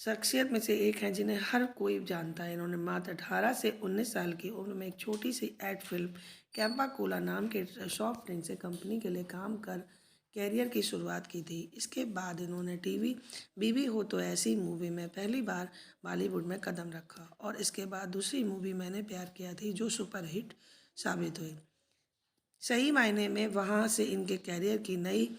शख्सियत में से एक हैं जिन्हें हर कोई जानता है। इन्होंने मात्र 18 से 19 साल की उम्र में एक छोटी सी एड फिल्म कैंपा कोला नाम के सॉफ्ट ड्रिंक से कंपनी के लिए काम कर कैरियर की शुरुआत की थी। इसके बाद इन्होंने टीवी बीबी हो तो ऐसी मूवी में पहली बार बॉलीवुड में कदम रखा और इसके बाद दूसरी मूवी मैंने प्यार किया थी जो सुपरहिट साबित हुई। सही मायने में वहाँ से इनके करियर की नई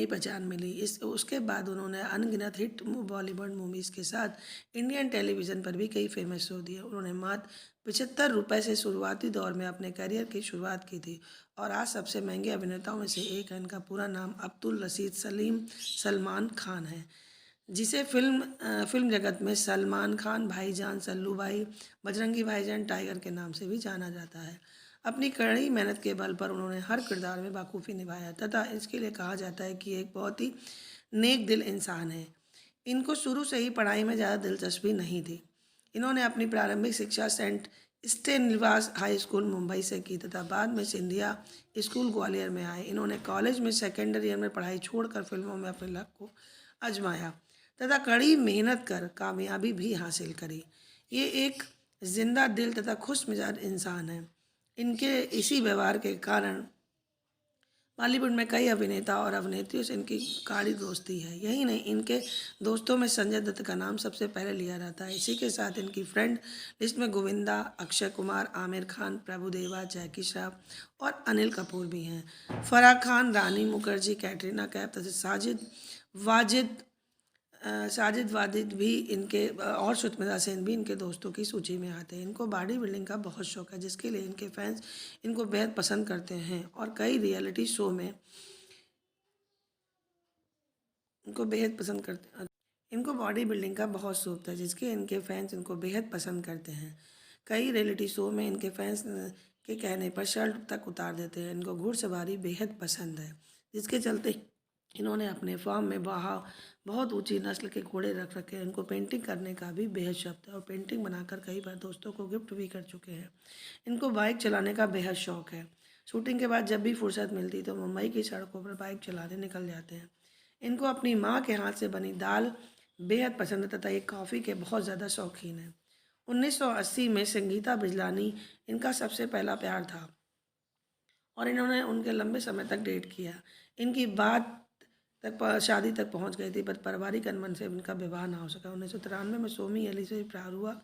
पहचान मिली। इस उसके बाद उन्होंने अनगिनत हिट बॉलीवुड मूवीज़ के साथ इंडियन टेलीविज़न पर भी कई फेमस शो दिए। उन्होंने मात्र 75 रुपये से शुरुआती दौर में अपने करियर की शुरुआत की थी और आज सबसे महंगे अभिनेताओं में से एक है। इनका पूरा नाम अब्दुल रशीद सलीम सलमान खान है, जिसे फिल्म जगत में सलमान खान, भाईजान, सल्लू भाई, बजरंगी भाईजान, टाइगर के नाम से भी जाना जाता है। अपनी कड़ी मेहनत के बल पर उन्होंने हर किरदार में बाखूबी निभाया तथा इसके लिए कहा जाता है कि एक बहुत ही नेक दिल इंसान है। इनको शुरू से ही पढ़ाई में ज़्यादा दिलचस्पी नहीं थी। इन्होंने अपनी प्रारंभिक शिक्षा सेंट स्टेनिवास हाई स्कूल मुंबई से की तथा बाद में सिंधिया स्कूल ग्वालियर में आए। इन्होंने कॉलेज में सेकेंडरी ईयर में पढ़ाई छोड़कर फिल्मों में अपने लक को आजमाया तथा कड़ी मेहनत कर कामयाबी भी हासिल करी। ये एक जिंदा दिल तथा खुश मिजाज इंसान है। इनके इसी व्यवहार के कारण बॉलीवुड में कई अभिनेता और अभिनेत्रियों से इनकी गाढ़ी दोस्ती है। यही नहीं, इनके दोस्तों में संजय दत्त का नाम सबसे पहले लिया जाता है। इसी के साथ इनकी फ्रेंड लिस्ट में गोविंदा, अक्षय कुमार, आमिर खान, प्रभुदेवा, जैकी श्रॉफ और अनिल कपूर भी हैं। फराह खान, रानी मुखर्जी, कैटरीना कैफ तथा साजिद वाजिद भी और सुष्मिता सेन भी इनके दोस्तों की सूची में आते हैं। इनको बॉडी बिल्डिंग का बहुत शौक है, जिसके लिए इनके फैंस इनको बेहद पसंद करते हैं और कई रियलिटी शो में इनको बेहद पसंद करते हैं। इनको बॉडी बिल्डिंग का बहुत शौक है, जिसके इनके फैंस इनको बेहद पसंद करते हैं। कई रियलिटी शो में इनके फैंस के कहने पर शर्ट तक उतार देते हैं। इनको घुड़सवारी बेहद पसंद है, जिसके चलते इन्होंने अपने फार्म में बहुत ऊंची नस्ल के घोड़े रख रखे हैं। इनको पेंटिंग करने का भी बेहद शौक है और पेंटिंग बनाकर कई बार दोस्तों को गिफ्ट भी कर चुके हैं। इनको बाइक चलाने का बेहद शौक है। शूटिंग के बाद जब भी फुर्सत मिलती तो मुंबई की सड़कों पर बाइक चलाने निकल जाते हैं। इनको अपनी माँ के हाथ से बनी दाल बेहद पसंद है तथा ये कॉफ़ी के बहुत ज़्यादा शौकीन है। 1980 में संगीता बिजलानी इनका सबसे पहला प्यार था और इन्होंने उनके लंबे समय तक डेट किया। इनकी बात तक शादी तक पहुंच गई थी, पर पारिवारिक अनबन से उनका विवाह ना हो सका। 1993 में सोमी अली से प्यार हुआ।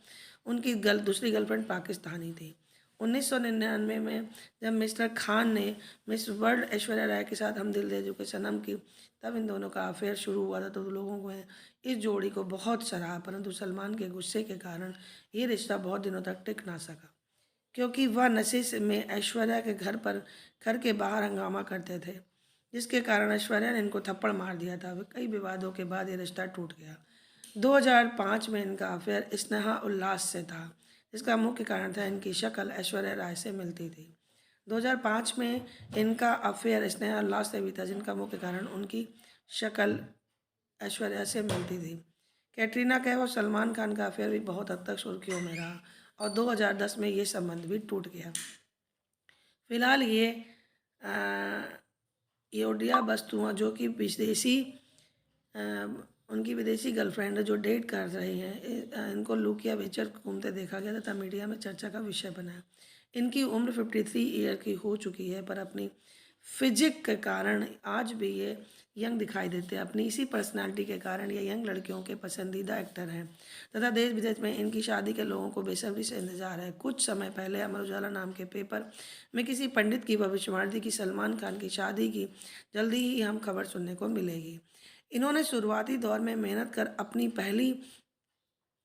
उनकी दूसरी गर्लफ्रेंड पाकिस्तानी थी। 1999 में जब मिस्टर खान ने मिस वर्ल्ड ऐश्वर्या राय के साथ हम दिल दे चुके सनम की, तब इन दोनों का अफेयर शुरू हुआ था। तो लोगों को इस जोड़ी को बहुत सराहा, परंतु सलमान के गुस्से के कारण ये रिश्ता बहुत दिनों तक टिक ना सका, क्योंकि वह नशे में ऐश्वर्या के घर के बाहर हंगामा करते थे, जिसके कारण ऐश्वर्या ने इनको थप्पड़ मार दिया था। कई विवादों के बाद ये रिश्ता टूट गया। 2005 में इनका अफेयर स्नेहा उल्लास से था, जिसका मुख्य कारण था इनकी शक्ल ऐश्वर्या राय से मिलती थी। 2005 में इनका अफेयर स्नेहा उल्लास से भी था, जिनका मुख्य कारण उनकी शक्ल ऐश्वर्या से मिलती थी। कैटरीना कैफ और सलमान खान का अफेयर भी बहुत हद तक सुर्खियों में रहा और 2010 में ये संबंध भी टूट गया। फिलहाल ये योडिया बस्तुआ, जो कि उनकी विदेशी गर्लफ्रेंड है, जो डेट कर रही हैं, इनको लुकिया बेचर घूमते देखा गया तथा मीडिया में चर्चा का विषय बना है। इनकी उम्र 53 ईयर की हो चुकी है, पर अपनी फिजिक के कारण आज भी ये यंग दिखाई देते हैं। अपनी इसी पर्सनालिटी के कारण ये यंग लड़कियों के पसंदीदा एक्टर हैं तथा देश विदेश में इनकी शादी के लोगों को बेसब्री से इंतजार है। कुछ समय पहले अमर उजाला नाम के पेपर में किसी पंडित की भविष्यवाणी थी कि सलमान खान की शादी की जल्दी ही हम खबर सुनने को मिलेगी। इन्होंने शुरुआती दौर में मेहनत कर अपनी पहली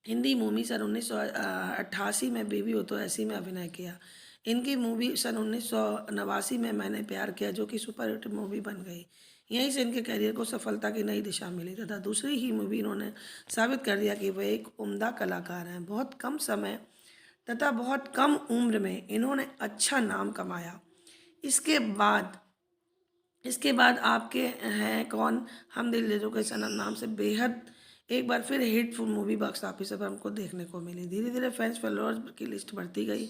हिंदी मूवी सन 1988 में बीवी हो तो ऐसी में अभिनय किया। इनकी मूवी सन 1989 में मैंने प्यार किया, जो कि सुपरहिट मूवी बन गई। यहीं से इनके करियर को सफलता की नई दिशा मिली तथा दूसरी ही मूवी इन्होंने साबित कर दिया कि वह एक उम्दा कलाकार हैं। बहुत कम समय तथा बहुत कम उम्र में इन्होंने अच्छा नाम कमाया। इसके बाद इसके बाद आपके हैं कौन, हम दिल दे चुके सनम नाम से बेहद एक बार फिर हिटफुल मूवी बॉक्स ऑफिस पर हमको देखने को मिली। धीरे धीरे फैंस फॉलोअर्स की लिस्ट बढ़ती गई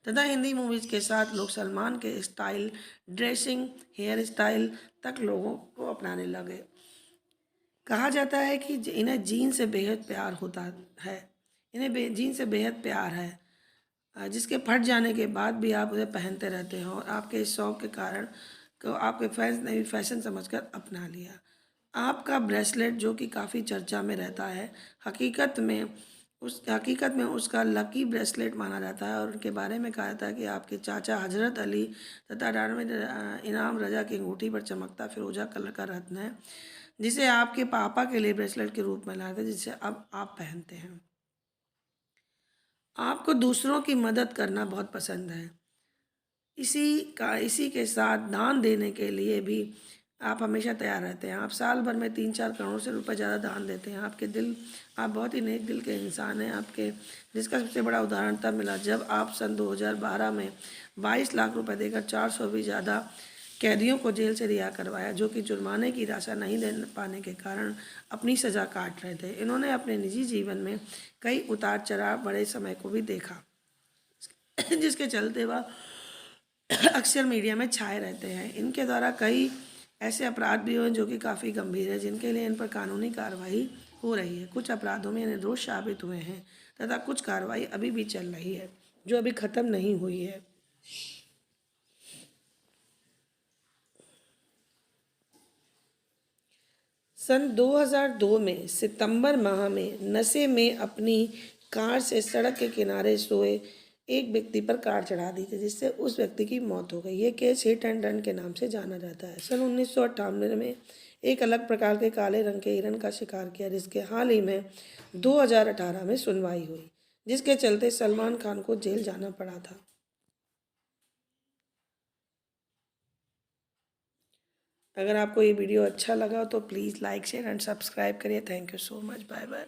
तथा हिंदी मूवीज़ के साथ लोग सलमान के स्टाइल, ड्रेसिंग, हेयर स्टाइल तक लोगों को अपनाने लगे। कहा जाता है कि इन्हें जीन से बेहद प्यार होता है, इन्हें जीन से बेहद प्यार है, जिसके फट जाने के बाद भी आप उसे पहनते रहते हैं और आपके इस शौक के कारण को आपके फैंस ने भी फैशन समझकर अपना लिया। आपका ब्रेसलेट जो कि काफ़ी चर्चा में रहता है, हकीकत में उसका लकी ब्रेसलेट माना जाता है और उनके बारे में कहा जाता है कि आपके चाचा हजरत अली तथा 98 इनाम रजा की अंगूठी पर चमकता फिरोजा कलर का रत्न है, जिसे आपके पापा के लिए ब्रेसलेट के रूप में लाया था, जिसे अब आप पहनते हैं। आपको दूसरों की मदद करना बहुत पसंद है। इसी के साथ दान देने के लिए भी आप हमेशा तैयार रहते हैं। आप साल भर में 3-4 करोड़ से रुपए ज़्यादा दान देते हैं। आप बहुत ही नेक दिल के इंसान हैं। जिसका सबसे बड़ा उदाहरण तब मिला जब आप सन 2012 में 22 लाख रुपए देकर 400 भी ज़्यादा कैदियों को जेल से रिहा करवाया, जो कि जुर्माने की राशि नहीं दे पाने के कारण अपनी सज़ा काट रहे थे। इन्होंने अपने निजी जीवन में कई उतार चढ़ाव बड़े समय को भी देखा, जिसके चलते वह अक्सर मीडिया में छाए रहते हैं। इनके द्वारा कई ऐसे अपराध भी हुए जो कि काफ़ी गंभीर है, जिनके लिए इन पर कानूनी कार्रवाई हो रही है। कुछ अपराधों में निर्दोष साबित हुए हैं तथा कुछ कार्रवाई अभी भी चल रही है, जो अभी ख़त्म नहीं हुई है। सन 2002 में सितंबर माह में नशे में अपनी कार से सड़क के किनारे सोए एक व्यक्ति पर कार चढ़ा दी थी, जिससे उस व्यक्ति की मौत हो गई। ये केस हिट एंड रन के नाम से जाना जाता है। सन 1998 में एक अलग प्रकार के काले रंग के हिरन का शिकार किया, जिसके हाल ही में 2018 में सुनवाई हुई, जिसके चलते सलमान खान को जेल जाना पड़ा था। अगर आपको ये वीडियो अच्छा लगा तो please like share and subscribe करिए। Thank you so much. Bye bye.